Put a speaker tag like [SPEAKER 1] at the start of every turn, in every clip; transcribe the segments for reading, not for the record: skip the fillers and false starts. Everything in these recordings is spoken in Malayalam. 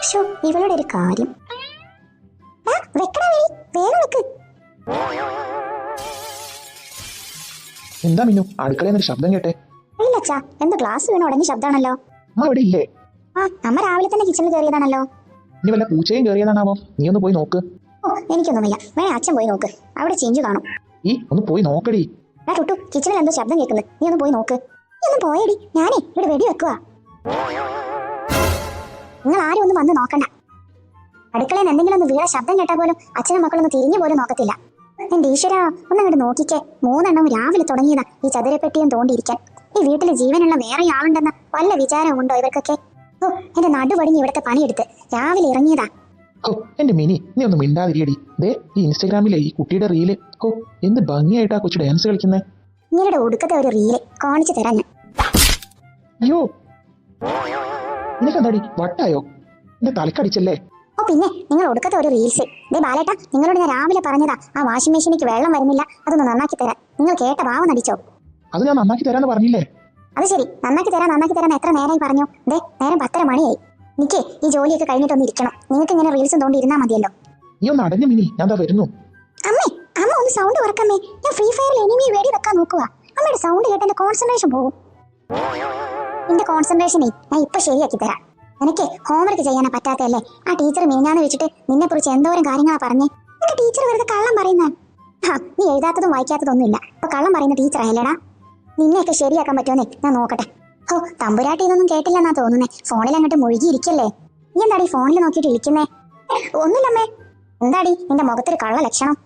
[SPEAKER 1] ഷോ ഇവളുടെ ഒരു കാര്യം. വേഗം വെക്ക്.
[SPEAKER 2] എന്താ മിന്നു അടുക്കളയിൽ നിന്നൊരു ശബ്ദം കേട്ടെ?
[SPEAKER 1] ഇല്ലച്ചാ, എന്തോ ഗ്ലാസ് വീണ് ഉടഞ്ഞ ശബ്ദമാണല്ലോ.
[SPEAKER 2] അമ്മ അവിടെ ഇല്ലേ?
[SPEAKER 1] ആ, അമ്മ രാവിലെ തന്നെ കിച്ചണിൽ കയറിയതാണല്ലോ.
[SPEAKER 2] ഇനി വല്ല പൂച്ചയും കയറിയതാണാവോ? നീ ഒന്ന് പോയി നോക്ക്.
[SPEAKER 1] ഓ, എനിക്കൊന്നും വയ്യ. വേണേ അച്ഛൻ പോയി നോക്ക്, അവിടെ ചേഞ്ച് കാണും.
[SPEAKER 2] ഒന്ന് പോയി നോക്കടി.
[SPEAKER 1] ടുട്ടു, കിച്ചണിൽ എന്തോ ശബ്ദം കേൾക്കുന്നത്, നീ ഒന്ന് പോയി നോക്ക്. നീ ഒന്ന് പോയടി, ഞാനേ ഇവിടെ വെടി വെക്കുക. നിങ്ങൾ ആരും ഒന്നും വന്ന് നോക്കണ്ട. അടുക്കളയിൽ നിന്ന് എന്തെങ്കിലും ഒന്ന് വീണ ശബ്ദം കേട്ടാൽ പോലും അച്ഛനും മക്കളൊന്നും തിരിഞ്ഞു പോലും നോക്കത്തില്ല. എന്റെ ഈശ്വരാ, ഒന്നങ്ങോട്ട് നോക്കിക്കേ. 3 രാവിലെ തുടങ്ങിയതാ ഈ ചതുരപ്പെട്ടിയും തോണ്ടിയിരിക്കാൻ. ഈ വീട്ടിൽ ജീവനുള്ള വേറെ ആളുണ്ടെന്ന വല്ല വിചാരമുണ്ടോ ഇവർക്കൊക്കെ? ഓ, എന്റെ നടുവടിഞ്ഞ് ഇവിടുത്തെ പണിയെടുത്ത് രാവിലെ ഇറങ്ങിയതാ.
[SPEAKER 2] ഓ എന്റെ മിനി, നീ ഒന്ന് മിണ്ടാതിരിയടി. ദേ ഈ ഇൻസ്റ്റാഗ്രാമിലെ ഈ കുട്ടിയുടെ റീല്, ഓ എന്ത് ഭംഗിയായിട്ടാ കൊച്ചു ഡാൻസ് കളിക്കുന്നേ.
[SPEAKER 1] നിങ്ങളുടെ ഒടുക്കത്തെ ഒരു റീല് കാണിച്ചു തരാൻ ഞാൻ.
[SPEAKER 2] അയ്യോ, നിനക്കെന്താടി വട്ടായോ? എന്റെ തലക്കടിച്ചല്ലേ?
[SPEAKER 1] ഓ പിന്നെ, നിങ്ങൾ ഒടുക്കത്തെ ഒരു റീൽസ്. ദേ ബാലേട്ടാ, നിങ്ങളോട് ഞാൻ രാവിലെ പറഞ്ഞതാ ആ വാഷിംഗ് മെഷീനിക്ക് വെള്ളം വരുന്നില്ല, അതൊന്ന് നന്നാക്കി തരാൻ. നിങ്ങൾ കേട്ട ഭാവം നടിച്ചോ?
[SPEAKER 2] അത് ഞാൻ നന്നാക്കി തരാന്ന് പറഞ്ഞില്ലേ?
[SPEAKER 1] അത് ശരി, നന്നാക്കി തരാൻ എത്ര നേരമായി പറഞ്ഞു? ദേ നേരം 10:30 മണിയായി. എനിക്ക് ഈ ജോലിയൊക്കെ കഴിഞ്ഞിട്ടൊന്ന് ഇരിക്കണം. നിങ്ങൾക്ക് ഇങ്ങനെ റീൽസും തോണ്ടി ഇരുന്നാ മതിയല്ലോ.
[SPEAKER 2] നീ ഒന്ന് അടഞ്ഞു മിനി, ഞാൻ വരുന്നു.
[SPEAKER 1] അമ്മ ഒന്ന് സൗണ്ട് കുറക്കമ്മേ. ഞാൻ ഫ്രീ ഫയറിൽ എനിമിയെ വെടി വെക്കാൻ നോക്കുക. അമ്മയുടെ സൗണ്ട് കേട്ട് എന്റെ കോൺസെൻട്രേഷൻ പോകും. എന്റെ കോൺസെൻട്രേഷനെ ഞാൻ ഇപ്പൊ ശരിയാക്കി തരാം. എനിക്ക് ഹോംവർക്ക് ചെയ്യാനാ പറ്റാത്തല്ലേ? ആ ടീച്ചർ മിനിഞ്ഞാന്ന് വെച്ചിട്ട് നിന്നെ കുറിച്ച് എന്തോരം കാര്യങ്ങളാ പറഞ്ഞേ. എന്റെ ടീച്ചർ വെറുതെ കള്ളം പറയുന്ന. നീ എഴുതാത്തതും വായിക്കാത്തതൊന്നും ഇല്ല, ഇപ്പൊ കള്ളം പറയുന്ന ടീച്ചർ ആയല്ലേടാ. നിന്നെയൊക്കെ ശരിയാക്കാൻ പറ്റുമെന്നേ ഞാൻ നോക്കട്ടെ. ഓ, തമ്പുരാട്ടി ഇതൊന്നും കേട്ടില്ലെന്നാ തോന്നുന്നേ. ഫോണിൽ അങ്ങോട്ട് മുഴുകിയിരിക്കല്ലേ. നീ എന്താടി ഫോണിൽ നോക്കിയിട്ട് ഇരിക്കുന്നേ? ഒന്നുമില്ലമ്മേ. എന്താടി നിന്റെ മുഖത്തൊരു കള്ള ലക്ഷണം?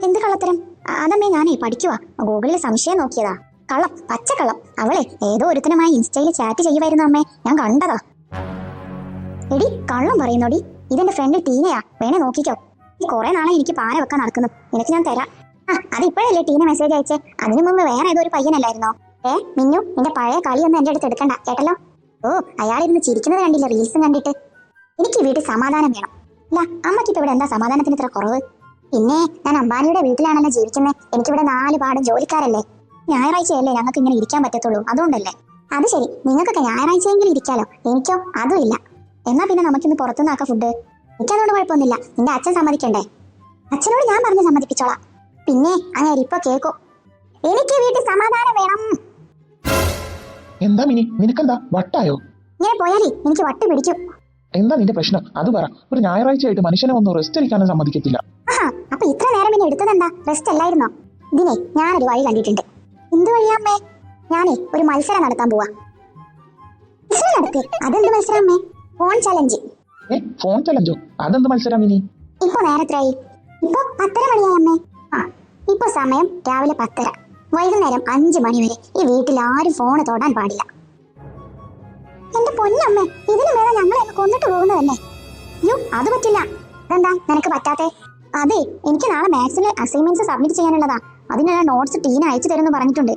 [SPEAKER 1] എന്ത് കള്ളത്തരം? അതമ്മേ ഞാനേ പഠിക്കുവാ, ഗൂഗിളിൽ സംശയം നോക്കിയതാ. കള്ളം, പച്ചക്കള്ളം. അവളെ ഏതോ ഒരുത്തനുമായി ഇൻസ്റ്റയിൽ ചാറ്റ് ചെയ്യുമായിരുന്നു അമ്മേ, ഞാൻ കണ്ടതാ. എടി കള്ളം പറയുന്നോടി, ഇതെന്റെ ഫ്രണ്ട് ടീനയാ, വേണേ നോക്കിക്കോ. ഈ കുറെ നാളെ എനിക്ക് പാര വെക്കാൻ നടക്കുന്നു, നിനക്ക് ഞാൻ തരാം. അതിപ്പോഴല്ലേ ടീന മെസ്സേജ് അയച്ചേ? അതിനു മുമ്പ് വേറെ ഏതോ ഒരു പയ്യനല്ലായിരുന്നോ? മിന്നു, നിന്റെ പഴയ കളിയൊന്നും എന്റെ അടുത്ത് എടുക്കണ്ട കേട്ടല്ലോ. ഓ, അയാളിരുന്ന് ചിരിക്കുന്നത് കണ്ടില്ല റീൽസും കണ്ടിട്ട്. എനിക്ക് വീട്ടിൽ സമാധാനം വേണം. അല്ല, അമ്മയ്ക്കിപ്പോ ഇവിടെ എന്താ സമാധാനത്തിന് ഇത്ര കുറവ്? പിന്നെ ഞാൻ അംബാനിയുടെ വീട്ടിലാണല്ലോ ജീവിക്കുന്നത്. എനിക്കിവിടെ 4 പാടും ജോലിക്കാരല്ലേ. ഞായറാഴ്ചയല്ലേ ഞങ്ങൾക്ക് ഇങ്ങനെ ഇരിക്കാൻ പറ്റത്തുള്ളൂ, അതുകൊണ്ടല്ലേ. അത് ശരി, നിങ്ങൾക്കൊക്കെ ഞായറാഴ്ചയെങ്കിലും ഇരിക്കാലോ, എനിക്കോ അതും ഇല്ല. എന്നാ പിന്നെ നമുക്കിന്ന് പുറത്തുനിന്നാക്കാം ഫുഡ്. എനിക്കതുകൊണ്ട് കുഴപ്പമൊന്നുമില്ല, നിന്റെ അച്ഛൻ സമ്മതിക്കണ്ടേ? അച്ഛനോട് ഞാൻ പറഞ്ഞ് സമ്മതിപ്പിച്ചോളാം. പിന്നെ അങ്ങനെ ഇപ്പൊ കേൾക്കും, എനിക്ക് വീട്ടിൽ സമാധാനം വേണം.
[SPEAKER 2] എന്താ മിനി, നിനക്കെന്താ വട്ടായോ?
[SPEAKER 1] ഇങ്ങനെ പോയാലേ എനിക്ക് വട്ട് പിടിക്കും.
[SPEAKER 2] എന്താ നിന്റെ പ്രശ്നം അത് പറ. ഒരു ഞായറാഴ്ചയായിട്ട് മനുഷ്യനെ ഒന്നും റെസ്റ്റ് എടുക്കാനും സമ്മതിക്കത്തില്ല.
[SPEAKER 1] അപ്പൊ ഇത്ര നേരം പിന്നെ എടുത്തതെന്താ? റെസ്റ്റ് അല്ലായിരുന്നോ? ഇതിനെ ഞാനൊരു വഴി കണ്ടിട്ടുണ്ട്. എന്ത് വഴിയാമ്മേ? ഞാനേ ഒരു മത്സരം നടത്താൻ പോവാ. മത്സരം നടത്തി? അതെന്ത് മത്സരം അമ്മേ? Phone challenge.
[SPEAKER 2] ഫോൺ ചലഞ്ചോ? അതെന്ത് മത്സരം ഇനി?
[SPEAKER 1] ഇപ്പൊ നേരത്രായി? ഇപ്പൊ 10:30 മണിയായി അമ്മേ. ഇപ്പൊ സമയം രാവിലെ 10:30. വൈകുന്നേരം 5 മണി വരെ ഈ വീട്ടിൽ ആരും ഫോണ് തൊടാൻ പാടില്ല. എന്റെ പൊന്നമ്മേ, ഇതിന് മേലെ ഞങ്ങളെ കൊന്നിട്ട് പോകുന്നതല്ലേ? യോ, അത് പറ്റില്ല. അതെന്താ നിനക്ക് പറ്റാത്തെ? അതെ, എനിക്ക് നാളെ മാത്സിലെ അസൈൻമെന്റ്സ് സബ്മിറ്റ് ചെയ്യാനുള്ളതാ. അതിനുള്ള നോട്ട്സ് ടീന അയച്ചു തരുമെന്ന് പറഞ്ഞിട്ടുണ്ട്.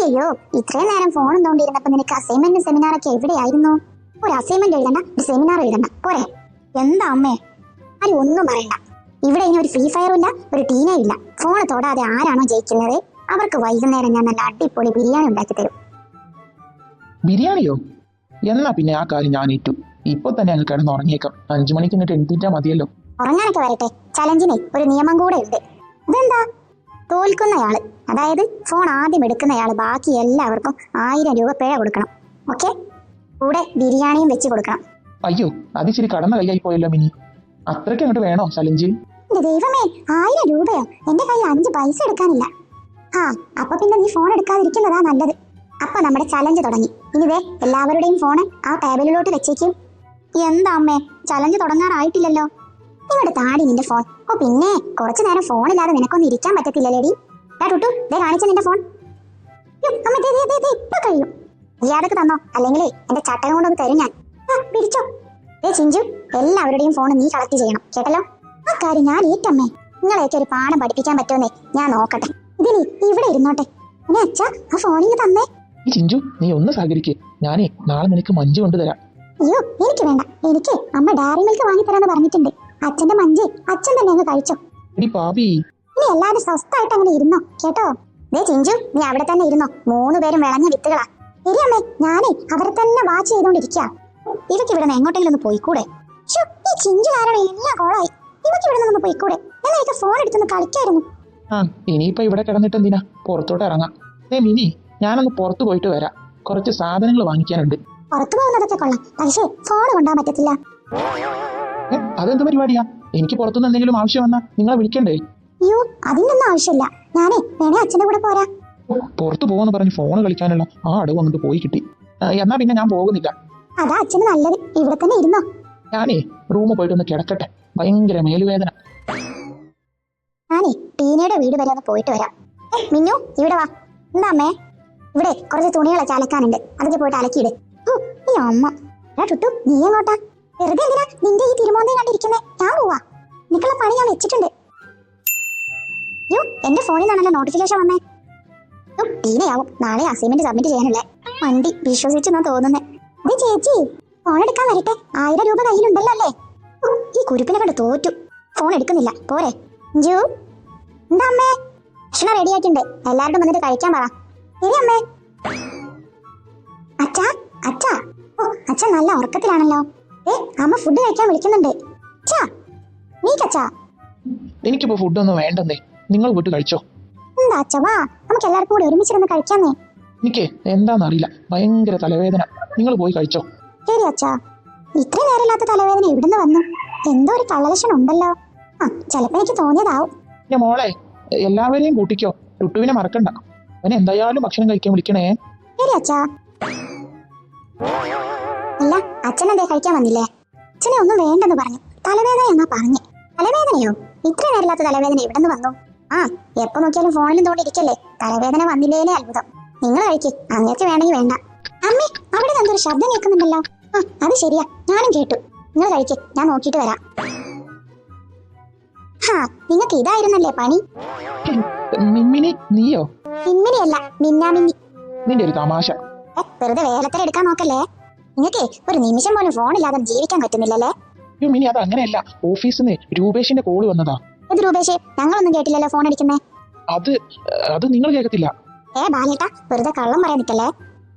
[SPEAKER 1] അയ്യോ, ഇത്രയും നേരം ഫോണും തോണ്ടിയിരുന്നപ്പോ നിനക്ക് അസൈൻമെന്റ് സെമിനാറൊക്കെ എവിടെയായിരുന്നു? ഒരു അസൈൻമെന്റ് എഴുതണ്ട, ഒരു സെമിനാർ എഴുതണ്ട, പോരെ? എന്താ അമ്മേ? ആരും ഒന്നും പറയണ്ട. ഇവിടെ ഇനി ഒരു ഫ്രീ ഫയറും ഇല്ല, ഒരു ടീനയും ഇല്ല. ഫോണ് തൊടാതെ ആരാണോ ജയിക്കുന്നത് അവർക്ക് വൈകുന്നേരം ഞാൻ നല്ല അടിപൊളി ബിരിയാണി ഉണ്ടാക്കി തരും.
[SPEAKER 2] ബിരിയാണിയോ? എന്നാ പിന്നെ ആ കാര്യം ഞാൻ ഏറ്റു. ഇപ്പൊ തന്നെ അങ്ങ് കിടന്ന് ഉറങ്ങിയേക്കാം. 5 മണിക്ക് ഇങ്ങോട്ട് എണീറ്റാ മതിയല്ലോ.
[SPEAKER 1] ഉറങ്ങാനൊക്കെ വരട്ടെ, ചലഞ്ചിനെ ഒരു നിയമം കൂടെ ഉണ്ട്. അതെന്താ? തോൽക്കുന്നയാള്, അതായത് ഫോൺ ആദ്യം എടുക്കുന്നയാള് ബാക്കി എല്ലാവർക്കും 1000 രൂപ പിഴ കൊടുക്കണം. ഓക്കെ? കൂടെ ബിരിയാണിയും വെച്ച് കൊടുക്കണം.
[SPEAKER 2] അയ്യോ, അത് ഇച്ചിരി കടന്ന കൈയായി പോയല്ലോ മിനി. അത്രയ്ക്ക് അങ്ങോട്ട് വേണോ ചലഞ്ച്?
[SPEAKER 1] എന്റെ ദൈവമേ, 1000 രൂപയോ? എന്റെ കയ്യിൽ 5 പൈസ എടുക്കാനില്ല. അപ്പൊ പിന്നെ നീ ഫോൺ എടുക്കാതിരിക്കുന്നതാ നല്ലത്. അപ്പൊ നമ്മുടെ ചലഞ്ച് തുടങ്ങി. ഇനി ദേ എല്ലാവരുടെയും ഫോണ് ആ ടേബിളിലോട്ട് വെച്ചേക്കും. എന്താ അമ്മേ, ചലഞ്ച് തുടങ്ങാറായിട്ടില്ലല്ലോ. നിങ്ങളുടെ താടി നിന്റെ ഫോൺ. ഓ പിന്നെ, കുറച്ചു നേരം ഫോണില്ലാതെ നിനക്കൊന്നും ഇരിക്കാൻ പറ്റത്തില്ലല്ലേടി. ടുട്ടു, ദേ കാണിച്ച നിന്റെ ഫോൺ. ഇപ്പൊ കഴിയും. ഇയാതൊക്കെ തന്നോ, അല്ലെങ്കിലേ എന്റെ ചട്ടകം കൊണ്ടൊന്ന് തരും ഞാൻ. പിടിച്ചോ. ദേ ചിഞ്ചു, എല്ലാവരുടെയും ഫോൺ നീ കളക്ട് ചെയ്യണം കേട്ടല്ലോ. ആ കാര്യം ഞാൻ ഏറ്റമ്മേ. നിങ്ങളെയൊക്കെ ഒരു പാഠം പഠിപ്പിക്കാൻ പറ്റുമെന്നേ ഞാൻ നോക്കട്ടെ. ഇതിനി ഇവിടെ ഇരുന്നോട്ടെ. പിന്നെ അച്ഛാ, ആ ഫോണിങ് തന്നേ.
[SPEAKER 2] ചിഞ്ചു, നീ ഒന്ന് സഹകരിക്കേ. ഞാനേ നാളെ നിനക്ക് മഞ്ച് കൊണ്ടുതരാം.
[SPEAKER 1] അയ്യോ, എനിക്ക് വേണ്ട. എനിക്ക് അമ്മ ഡയറി മിൽക്ക് വാങ്ങിത്തരാന്ന് പറഞ്ഞിട്ടുണ്ട്. അച്ഛന്റെ മഞ്ച് അച്ഛൻ തന്നെ അങ്ങ് കഴിച്ചോ.
[SPEAKER 2] ഇനി
[SPEAKER 1] എല്ലാരും സ്വസ്ഥായിട്ട് അങ്ങനെ ഇരുന്നോ കേട്ടോ. ദേ ചിഞ്ചു, നീ അവിടെ തന്നെ ഇരുന്നോ. 3 പേരും വിളഞ്ഞ വിത്തുകളാ. ശരിയമ്മേ, ഞാനേ അവരെ തന്നെ വാച്ച് ചെയ്തോണ്ടിരിക്കുക. ഇവക്ക് ഇവിടെ നിന്ന് എങ്ങോട്ടെങ്കിലും ഒന്ന് പോയിക്കൂടെ? ശ്ശോ, ഈ ചിഞ്ചു കാരണം എല്ലാം കോളായി. ഇവക്ക് ഇവിടെ നിന്ന് പോയിക്കൂടെ? ഞാൻ എനിക്ക് ഫോൺ എടുത്തൊന്ന് കളിക്കായിരുന്നു.
[SPEAKER 2] ആ ഇനിയിപ്പോ ഇവിടെ കിടന്നിട്ട് എന്തിനാ, പുറത്തോട്ട് ഇറങ്ങാം. മിനി, ഞാനൊന്ന് പുറത്തു പോയിട്ട് വരാം, കുറച്ച് സാധനങ്ങൾ വാങ്ങിക്കാനുണ്ട്.
[SPEAKER 1] പുറത്തു പോകുന്നതൊക്കെ കൊള്ളാം, പക്ഷേ ഫോൺ കൊണ്ടാൻ പറ്റത്തില്ല.
[SPEAKER 2] അതെന്ത് പരിപാടിയാ? എനിക്ക് പുറത്തുനിന്ന് എന്തെങ്കിലും ആവശ്യം വന്നാ നിങ്ങളെ വിളിക്കണ്ടേ?
[SPEAKER 1] അയ്യോ, അതിനൊന്നും ആവശ്യമില്ല. ഞാനേ വേണേ അച്ഛന്റെ കൂടെ പോരാ.
[SPEAKER 2] പുറത്തു പോകുന്ന പറഞ്ഞ് ഫോൺ കളിക്കാനുള്ള ആ അടവ് വന്നിട്ട് പോയി കിട്ടി. എന്നാ പിന്നെ ഞാൻ പോകുന്നില്ല.
[SPEAKER 1] അതാ അച്ഛന് നല്ലത്, ഇവിടെ തന്നെ ഇരുന്നോ.
[SPEAKER 2] ഞാനേ റൂമിൽ പോയിട്ട് ഒന്ന് കിടക്കട്ടെ, ഭയങ്കര മേലുവേദന.
[SPEAKER 1] ഞാനേ ടീനയുടെ വീട് വരെ ഒന്ന് പോയിട്ട് വരാം. മിന്നു, ഇവിടെ വാ. എന്താ അമ്മേ? ഇവിടെ കുറച്ച് തുണികളൊക്കെ അലക്കാനുണ്ട്, അതൊക്കെ പോയിട്ട് അലക്കിയിട്. ഈ അമ്മ ടുട്ടു, നീ എങ്ങോട്ടാ? വെറുതെ എന്തിനാ നിന്റെ ഈ തിരുമോന്തയും കണ്ടിരിക്കുന്നേ? ഞാൻ പോവാ, നിക്കുള്ള പണി ഞാൻ വെച്ചിട്ടുണ്ട്. യോ, എന്റെ ഫോണിൽ നിന്നാണല്ലോ നോട്ടിഫിക്കേഷൻ വന്നേ. ടീനയാവും നാളെ അസൈൻമെന്റ് സബ്മിറ്റ് ചെയ്യാനല്ലേ. വണ്ടി വിശ്വസിച്ചെന്നാ തോന്നുന്നേ. ഇത് ചേച്ചി, ഫോൺ എടുക്കാൻ വരട്ടെ, 1000 രൂപ കയ്യിലുണ്ടല്ലോ അല്ലേ? ഈ കുരുപ്പിനെ കണ്ട് തോറ്റു. ഫോൺ എടുക്കുന്നില്ല, പോരെ. ജൂ, എന്താ അമ്മേ? ഭക്ഷണം റെഡി ആയിട്ടുണ്ട്, എല്ലാവരും വന്നിട്ട് കഴിക്കാൻ പറ. ശരി അമ്മേ. അച്ഛാ, അച്ഛാ. ഓ, അച്ഛൻ നല്ല ഉറക്കത്തിലാണല്ലോ. അമ്മ ഫുഡ് കഴിക്കാൻ വിളിക്കുന്നുണ്ട്. അച്ഛാ, നീക്കച്ചാ.
[SPEAKER 2] എനിക്കിപ്പോ ഫുഡൊന്നും വേണ്ടെന്നേ, നിങ്ങൾ പോയിട്ട് കഴിച്ചോ.
[SPEAKER 1] എന്താ അച്ഛാ, വാ, നമുക്ക് എല്ലാവർക്കും കൂടി ഒരുമിച്ചിരുന്ന് കഴിക്കാന്നേ.
[SPEAKER 2] എനിക്ക് എന്താണെന്നറിയില്ല, ഭയങ്കര തലവേദന, നിങ്ങൾ പോയി കഴിച്ചോ.
[SPEAKER 1] ശരി അച്ഛാ. ഇത്ര നേരമില്ലാത്ത തലവേദന എവിടുന്ന് വന്നു? എന്തോ ഒരു കള്ളലക്ഷണം ഉണ്ടല്ലോ. ആ, ചിലപ്പോ എനിക്ക് തോന്നിയതാവും.
[SPEAKER 2] മോളെ, എല്ലാവരെയും കൂട്ടിക്കോ, ടുട്ടുവിനെ മറക്കണ്ട. അവൻ എന്തായാലും ഭക്ഷണം കഴിക്കാൻ വിളിക്കണേ.
[SPEAKER 1] ശരി അച്ഛാ. അല്ല, അച്ഛനെന്തേ കഴിക്കാൻ വന്നില്ലേ? അച്ഛനെ ഒന്നും വേണ്ടെന്ന് പറഞ്ഞു. തലവേദന എന്നാ പറഞ്ഞേ. തലവേദനയോ? ഇത്ര നേരമില്ലാത്ത തലവേദന എവിടെന്ന് വന്നു? ആ, എപ്പോ നോക്കിയാലും ഫോണിലും തോണ്ടിരിക്കല്ലേ, തലവേദന വന്നില്ലേലേ അത്ഭുതം. നിങ്ങൾ കഴിക്ക്, അങ്ങേക്ക് വേണമെങ്കിൽ വേണ്ട. അമ്മേ, അവിടെ എന്തൊരു ശബ്ദം കേൾക്കുന്നുണ്ടല്ലോ. ആ, അത് ശരിയാ, ഞാനും കേട്ടു. നിങ്ങൾ കഴിക്ക്, ഞാൻ നോക്കിയിട്ട് വരാം. ഹാ, നിങ്ങൾക്ക് ഇതായിരുന്നല്ലേ പണി?
[SPEAKER 2] മിമ്മിനി, നീയോ?
[SPEAKER 1] മിന്നിയല്ല, മിന്നാമിന്നി.
[SPEAKER 2] നിന്റെ ഒരു തമാശ.
[SPEAKER 1] വെറുതെ വേലത്തര എടുക്കാൻ നോക്കല്ലേ. നിങ്ങൾക്ക് ഒരു നിമിഷം പോലും ഫോണില്ലാതെ ജീവിക്കാൻ പറ്റുന്നില്ലല്ലേ?
[SPEAKER 2] മിനി, അത് അങ്ങനെയല്ല, ഓഫീസിൽ നിന്ന് രൂപേഷിന്റെ കോള് വന്നതാ.
[SPEAKER 1] ഏത് രൂപേഷ്? ഞങ്ങളൊന്നും കേട്ടില്ലല്ലോ ഫോൺ അടിക്കുന്നേ.
[SPEAKER 2] അത് നിങ്ങൾ കേൾക്കത്തില്ല.
[SPEAKER 1] ബാലേട്ടാ, വെറുതെ കള്ളം പറയാൻ നിൽക്കല്ലേ.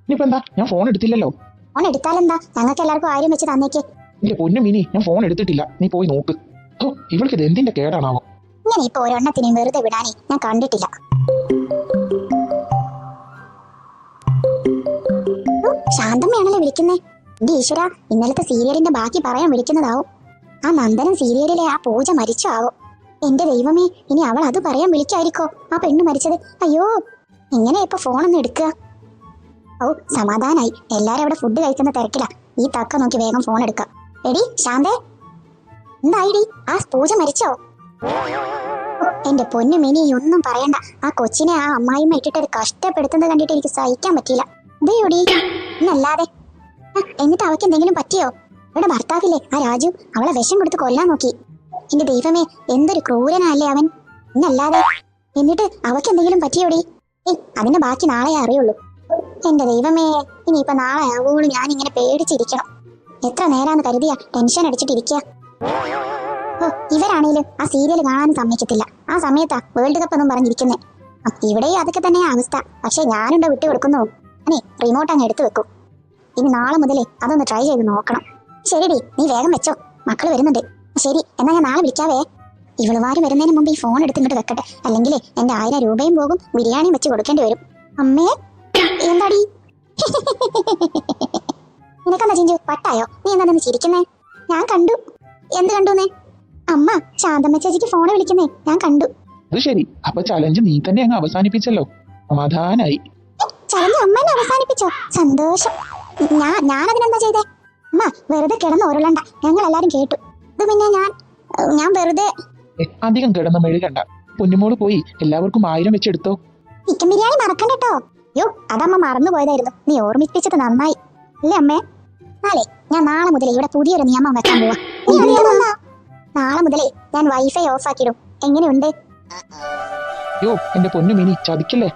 [SPEAKER 2] ഇനിയിപ്പോ എന്താ, ഞാൻ ഫോൺ എടുത്തില്ലല്ലോ.
[SPEAKER 1] ഫോൺ എടുത്താലെന്താ, ഞങ്ങൾക്ക് എല്ലാവർക്കും ആരും വെച്ച് തന്നേക്ക്.
[SPEAKER 2] എന്റെ പൊന്നു മിനി, ഞാൻ ഫോൺ എടുത്തിട്ടില്ല, നീ പോയി നോക്ക്. ഓ, ഇവൾക്ക് ഇത് എന്തിന്റെ കേടാണാവോ?
[SPEAKER 1] ഇങ്ങനെ ഇപ്പൊ ഒരെണ്ണത്തിനെയും വെറുതെ വിടാനേ ഞാൻ കണ്ടിട്ടില്ല. ശാന്തമ്മയാണല്ലോ വിളിക്കുന്നേ. എന്റെ ഈശ്വര, ഇന്നലത്തെ സീരിയലിന്റെ ബാക്കി പറയാൻ വിളിക്കുന്നതാവും. ആ നന്ദനം സീരിയലിലെ ആ പൂജ മരിച്ചോ ആവോ? എന്റെ ദൈവമേ, ഇനി അവൾ അത് പറയാൻ വിളിക്കായിരിക്കോ ആ പെണ്ണ് മരിച്ചത്? അയ്യോ, എങ്ങനെ ഇപ്പൊ ഫോണൊന്നും എടുക്കുക? ഓ, സമാധാനായി. എല്ലാരും അവിടെ ഫുഡ് കഴിക്കുന്ന തിരക്കില. ഈ തക്ക നോക്കി വേഗം ഫോൺ എടുക്കാം. എടി ശാന്തേ, എന്തായിടി? ആ പൂജ മരിച്ചോ? എന്റെ പൊന്നു മിനി, ഒന്നും പറയണ്ട. ആ കൊച്ചിനെ ആ അമ്മായിമ്മ ഇട്ടിട്ട് കഷ്ടപ്പെടുത്തുന്നത് കണ്ടിട്ട് എനിക്ക് സഹിക്കാൻ പറ്റിയില്ല. ഇതേയോടി, ഇന്നല്ലാതെ. എന്നിട്ട് അവക്ക് എന്തെങ്കിലും പറ്റിയോ? അവളുടെ ഭർത്താവില്ലേ ആ രാജു, അവളെ വിഷം കൊടുത്ത് കൊല്ലാൻ നോക്കി. എന്റെ ദൈവമേ, എന്തൊരു ക്രൂരനല്ലേ അവൻ, ഇന്നല്ലാതെ. എന്നിട്ട് അവക്ക് എന്തെങ്കിലും പറ്റിയോടി? അതിന്റെ ബാക്കി നാളെ അറിയുള്ളൂ. എന്റെ ദൈവമേ, ഇനിയിപ്പൊ നാളെ ആവുകയുള്ളൂ. ഞാൻ ഇങ്ങനെ പേടിച്ചിരിക്കണം. എത്ര നേരാന്ന് കരുതിയാ ടെൻഷൻ അടിച്ചിട്ടിരിക്കുക. ഓ, ഇവരാണേലും ആ സീരിയൽ കാണാനും സമ്മതിക്കത്തില്ല. ആ സമയത്താ വേൾഡ് കപ്പ് എന്നും പറഞ്ഞിരിക്കുന്നേ. ഇവിടെയും അതൊക്കെ തന്നെയാ അവസ്ഥ. പക്ഷെ ഞാനുണ്ടോ വിട്ടു കൊടുക്കുന്നു? അനേ, റിമോട്ട് അങ്ങ് എടുത്തു വെക്കും. ഇനി നാളെ മുതലേ അതൊന്ന് ട്രൈ ചെയ്ത് നോക്കണം. ശരിടി, നീ വേഗം വെച്ചോ, മക്കള് വരുന്നുണ്ട്. ശരി, എന്നാ ഞാൻ നാളെ വിളിക്കാവേ. ഇവളുമാര് വരുന്നതിന് മുമ്പ് ഈ ഫോൺ എടുത്തിങ്ങോട്ട് വെക്കട്ടെ, അല്ലെങ്കിൽ എന്റെ 1000 രൂപയും പോകും, ബിരിയാണിയും വെച്ച് കൊടുക്കേണ്ടി വരും. അമ്മേ, എന്താടി? നിനക്കെന്താ ചിഞ്ചു, പട്ടായോ? നീ എന്താ നിന്ന് ചിരിക്കുന്നേ? ഞാൻ കണ്ടു. എന്ത് കണ്ടുന്നേ? അമ്മ ശാന്തമ്മ ചേച്ചിക്ക് ഫോണ് വിളിക്കുന്നേ ഞാൻ കണ്ടു.
[SPEAKER 2] അത് ശരി, അപ്പൊ ചലഞ്ച് നീ തന്നെ അങ്ങ് അവസാനിപ്പിച്ചല്ലോ. സമാധാനായി.
[SPEAKER 1] ചലഞ്ച് അമ്മ അവസാനിപ്പിച്ചോ? സന്തോഷം. ഞാനതിനെന്താ ചെയ്തേ? അമ്മ വെറുതെ കിടന്ന് ഉരുളണ്ട, ഞങ്ങൾ എല്ലാരും കേട്ടു. ഇത് പിന്നെ ഞാൻ വെറുതെ.
[SPEAKER 2] അധികം കിടന്ന് മെഴുകണ്ട. പൊന്നുമോള് പോയി എല്ലാവർക്കും 1000 വെച്ചെടുത്തോ.
[SPEAKER 1] ചിക്കൻ ബിരിയാണി മറക്കണ്ടോ? യോ, അതമ്മ മറന്നുപോയതായിരുന്നു, നീ ഓർമ്മിപ്പിച്ചത് നന്നായി. അല്ലേ അമ്മേ? നാളെ മുതലേ ഇവിടെ പുതിയൊരു നിയമം വെക്കാൻ പോവാ. നാളെ മുതലേ ഞാൻ വൈഫൈ ഓഫ് ആക്കിയിടും. എങ്ങനെയുണ്ട്?
[SPEAKER 2] യോ, എന്റെ പൊന്നു മിനി, ചതിക്കല്ലേ.